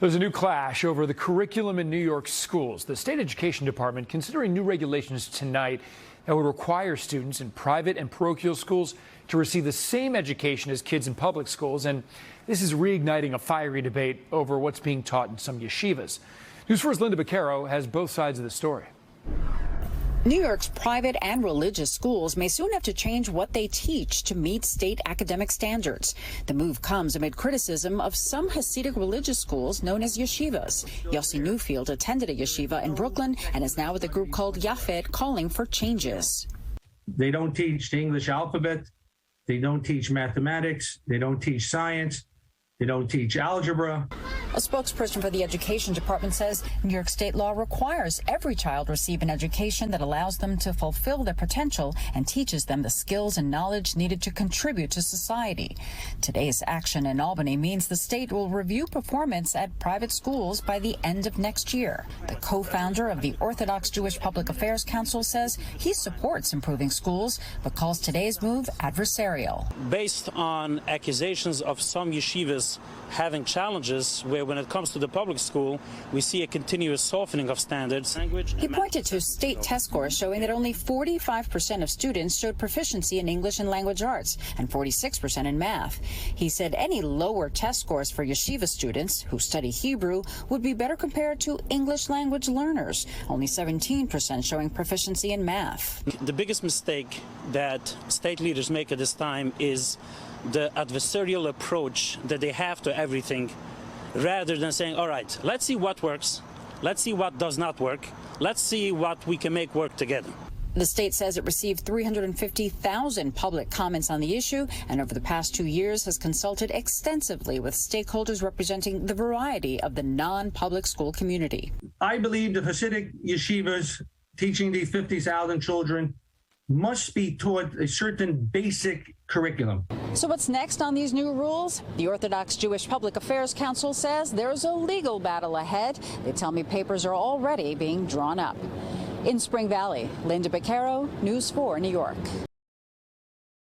There's a new clash over the curriculum in New York schools. The state education department considering new regulations tonight that would require students in private and parochial schools to receive the same education as kids in public schools. And this is reigniting a fiery debate over what's being taught in some yeshivas. News 4's Linda Baccaro has both sides of the story. New York's private and religious schools may soon have to change what they teach to meet state academic standards. The move comes amid criticism of some Hasidic religious schools known as yeshivas. Yossi Newfield attended a yeshiva in Brooklyn and is now with a group called Yafet calling for changes. They don't teach the English alphabet. They don't teach mathematics. They don't teach science. They don't teach algebra. A spokesperson for the education department says New York state law requires every child receive an education that allows them to fulfill their potential and teaches them the skills and knowledge needed to contribute to society. Today's action in Albany means the state will review performance at private schools by the end of next year. The co-founder of the Orthodox Jewish Public Affairs Council says he supports improving schools, but calls today's move adversarial. Based on accusations of some yeshivas having challenges where when it comes to the public school, we see a continuous softening of standards. He pointed to state test scores showing that only 45% of students showed proficiency in English and language arts and 46% in math. He said any lower test scores for yeshiva students who study Hebrew would be better compared to English language learners, only 17% showing proficiency in math. The biggest mistake that state leaders make at this time is the adversarial approach that they have to everything, rather than saying, all right, let's see what works, let's see what does not work, let's see what we can make work together. The state says it received 350,000 public comments on the issue and over the past 2 years has consulted extensively with stakeholders representing the variety of the non-public school community. I believe the Hasidic yeshivas teaching these 50,000 children must be taught a certain basic curriculum. So what's next on these new rules? The Orthodox Jewish Public Affairs Council says there's a legal battle ahead. They tell me papers are already being drawn up. In Spring Valley, Linda Baccaro, News 4, New York.